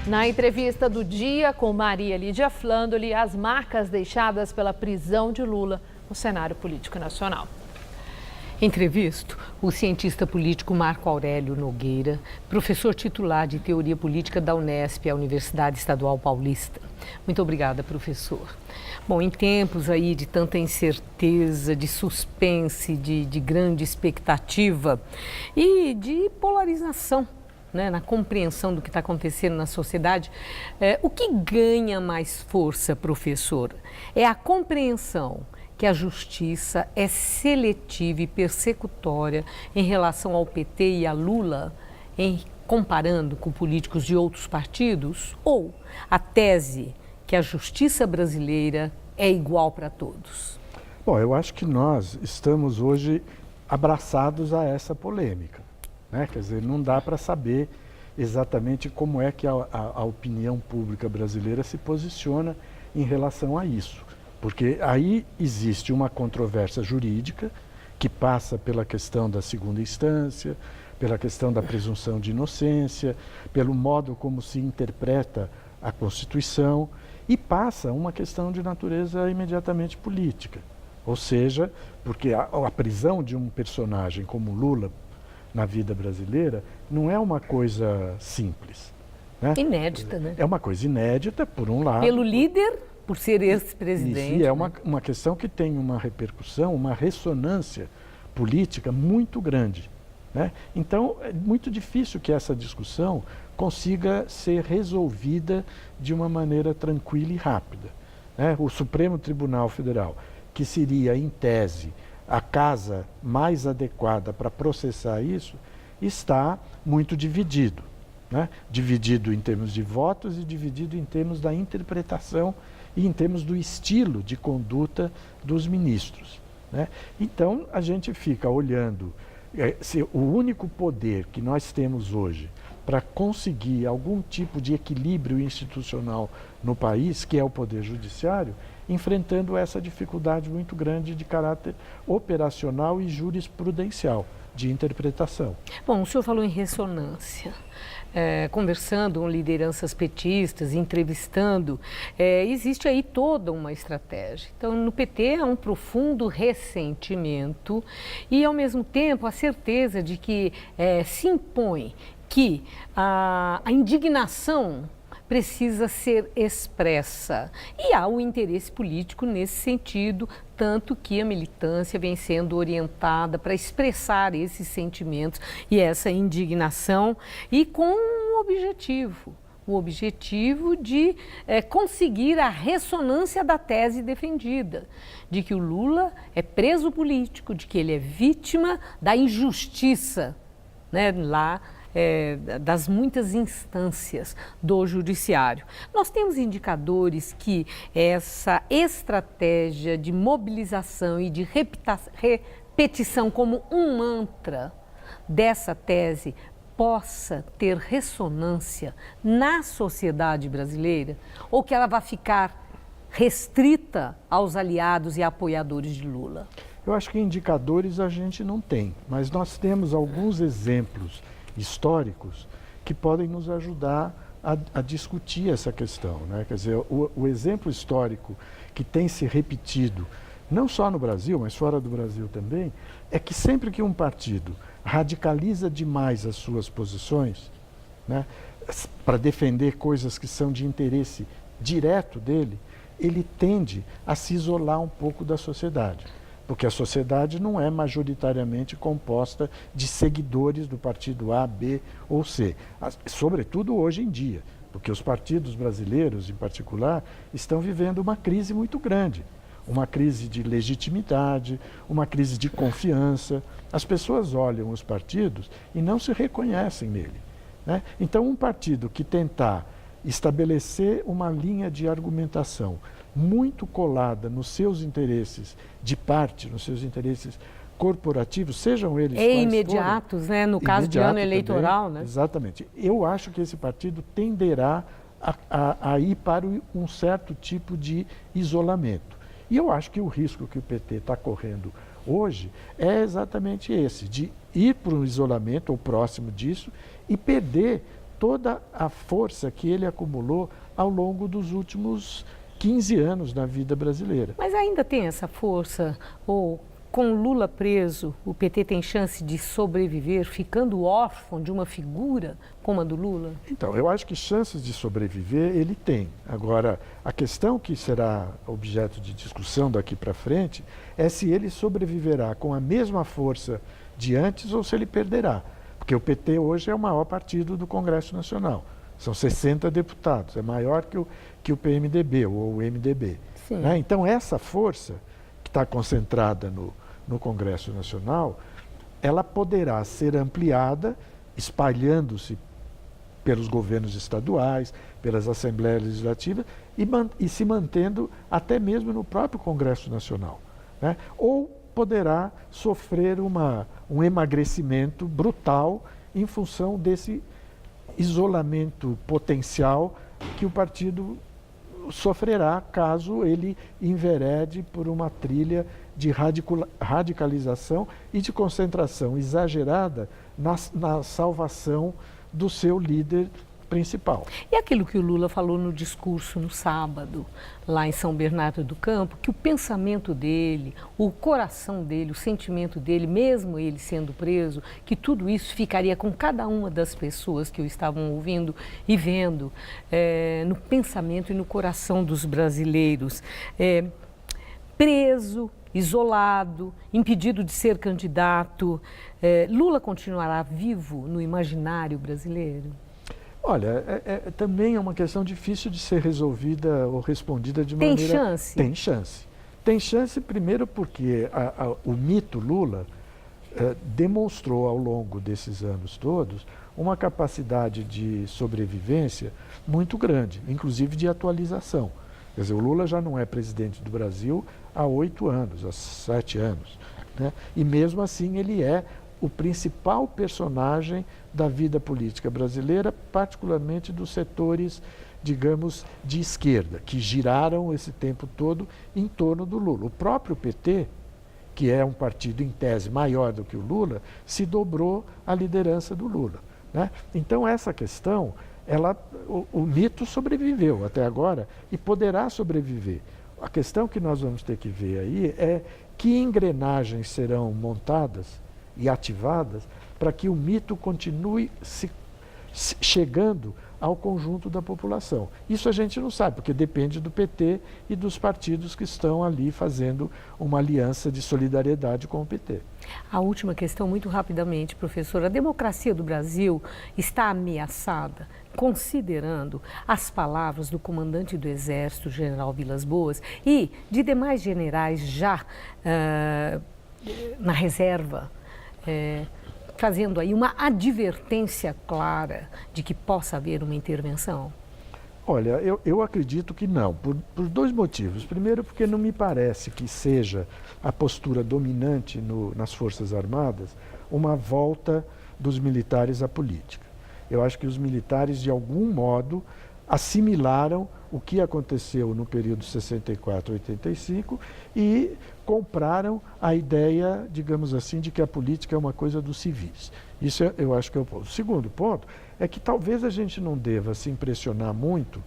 Na entrevista do dia com Maria Lídia Flandoli, as marcas deixadas pela prisão de Lula no cenário político nacional. Entrevisto o cientista político Marco Aurélio Nogueira, professor titular de Teoria Política da Unesp, a Universidade Estadual Paulista. Muito obrigada, professor. Bom, em tempos aí de tanta incerteza, de suspense, de grande expectativa e de polarização, né, na compreensão do que está acontecendo na sociedade, o que ganha mais força, professor, é a compreensão que a justiça é seletiva e persecutória em relação ao PT e a Lula, comparando com políticos de outros partidos, ou a tese que a justiça brasileira é igual para todos? Bom, eu acho que nós estamos hoje abraçados a essa polêmica, né? Quer dizer, não dá para saber exatamente como é que a opinião pública brasileira se posiciona em relação a isso. Porque aí existe uma controvérsia jurídica que passa pela questão da segunda instância, pela questão da presunção de inocência, pelo modo como se interpreta a Constituição e passa uma questão de natureza imediatamente política. Ou seja, porque a prisão de um personagem como Lula na vida brasileira não é uma coisa simples, né? Inédita, né? É uma coisa inédita, por um lado. Pelo líder, por ser ex-presidente. E é uma questão que tem uma repercussão, uma ressonância política muito grande, né? Então, é muito difícil que essa discussão consiga ser resolvida de uma maneira tranquila e rápida, né? O Supremo Tribunal Federal, que seria, em tese, a casa mais adequada para processar isso, está muito dividido, né? Dividido em termos de votos e dividido em termos da interpretação e em termos do estilo de conduta dos ministros, né? Então, a gente fica olhando se o único poder que nós temos hoje para conseguir algum tipo de equilíbrio institucional no país, que é o Poder Judiciário, enfrentando essa dificuldade muito grande de caráter operacional e jurisprudencial, de interpretação. Bom, o senhor falou em ressonância. Conversando com lideranças petistas, entrevistando, existe aí toda uma estratégia. Então, no PT há um profundo ressentimento e, ao mesmo tempo, a certeza de que se impõe que a indignação precisa ser expressa. E há o interesse político nesse sentido, tanto que a militância vem sendo orientada para expressar esses sentimentos e essa indignação, e com um objetivo, o objetivo de conseguir a ressonância da tese defendida, de que o Lula é preso político, de que ele é vítima da injustiça, né, lá, das muitas instâncias do judiciário. Nós temos indicadores que essa estratégia de mobilização e de repetição como um mantra dessa tese possa ter ressonância na sociedade brasileira, ou que ela vai ficar restrita aos aliados e apoiadores de Lula? Eu acho que indicadores a gente não tem, mas nós temos alguns exemplos históricos que podem nos ajudar a discutir essa questão, né? Quer dizer, o exemplo histórico que tem se repetido, não só no Brasil, mas fora do Brasil também, é que sempre que um partido radicaliza demais as suas posições, né, para defender coisas que são de interesse direto dele, ele tende a se isolar um pouco da sociedade. Porque a sociedade não é majoritariamente composta de seguidores do partido A, B ou C. Sobretudo hoje em dia, porque os partidos brasileiros, em particular, estão vivendo uma crise muito grande. Uma crise de legitimidade, uma crise de confiança. As pessoas olham os partidos e não se reconhecem nele, né? Então, um partido que tentar estabelecer uma linha de argumentação muito colada nos seus interesses de parte, nos seus interesses corporativos, sejam eles quais imediatos, forem, né? No caso de ano também, eleitoral, né? Exatamente. Eu acho que esse partido tenderá a ir para um certo tipo de isolamento. E eu acho que o risco que o PT está correndo hoje é exatamente esse, de ir para um isolamento ou próximo disso e perder toda a força que ele acumulou ao longo dos últimos 15 anos na vida brasileira. Mas ainda tem essa força? Ou com Lula preso, o PT tem chance de sobreviver ficando órfão de uma figura como a do Lula? Então, eu acho que chances de sobreviver ele tem. Agora, a questão que será objeto de discussão daqui para frente é se ele sobreviverá com a mesma força de antes ou se ele perderá. Porque o PT hoje é o maior partido do Congresso Nacional. São 60 deputados, é maior que o PMDB ou o MDB. Né? Então, essa força que está concentrada no Congresso Nacional, ela poderá ser ampliada, espalhando-se pelos governos estaduais, pelas assembleias legislativas e se mantendo até mesmo no próprio Congresso Nacional. Né? Ou poderá sofrer um emagrecimento brutal em função desse isolamento potencial que o partido sofrerá caso ele enverede por uma trilha de radicalização e de concentração exagerada na salvação do seu líder principal. E aquilo que o Lula falou no discurso no sábado, lá em São Bernardo do Campo, que o pensamento dele, o coração dele, o sentimento dele, mesmo ele sendo preso, que tudo isso ficaria com cada uma das pessoas que o estavam ouvindo e vendo, no pensamento e no coração dos brasileiros. Preso, isolado, impedido de ser candidato, Lula continuará vivo no imaginário brasileiro? Olha, também é uma questão difícil de ser resolvida ou respondida de maneira... Tem chance? Tem chance. Tem chance, primeiro porque o mito Lula demonstrou ao longo desses anos todos uma capacidade de sobrevivência muito grande, inclusive de atualização. Quer dizer, o Lula já não é presidente do Brasil há 8 anos, há 7 anos. Né? E mesmo assim ele é o principal personagem da vida política brasileira, particularmente dos setores, digamos, de esquerda, que giraram esse tempo todo em torno do Lula. O próprio PT, que é um partido em tese maior do que o Lula, se dobrou à liderança do Lula. Né? Então essa questão, o mito sobreviveu até agora e poderá sobreviver. A questão que nós vamos ter que ver aí é que engrenagens serão montadas e ativadas para que o mito continue chegando ao conjunto da população. Isso a gente não sabe, porque depende do PT e dos partidos que estão ali fazendo uma aliança de solidariedade com o PT. A última questão, muito rapidamente, professor. A democracia do Brasil está ameaçada, considerando as palavras do comandante do Exército, general Vilas Boas, e de demais generais já na reserva, fazendo aí uma advertência clara de que possa haver uma intervenção? Olha, eu acredito que não, por 2 motivos. Primeiro, porque não me parece que seja a postura dominante nas Forças Armadas uma volta dos militares à política. Eu acho que os militares, de algum modo, assimilaram o que aconteceu no período 64-85 e compraram a ideia, digamos assim, de que a política é uma coisa dos civis. Isso eu acho que é o ponto. O segundo ponto é que talvez a gente não deva se impressionar muito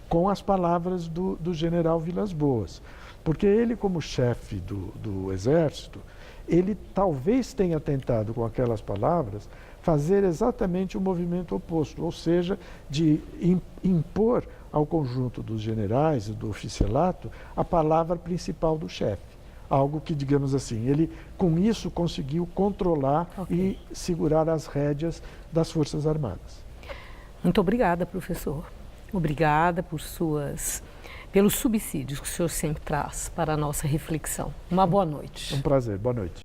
com as palavras do general Vilas Boas, porque ele, como chefe do Exército, ele talvez tenha tentado, com aquelas palavras, fazer exatamente o movimento oposto, ou seja, de impor ao conjunto dos generais e do oficialato a palavra principal do chefe. Algo que, digamos assim, ele com isso conseguiu controlar e segurar as rédeas das Forças Armadas. Muito obrigada, professor. Obrigada pelos subsídios que o senhor sempre traz para a nossa reflexão. Uma boa noite. Um prazer, boa noite.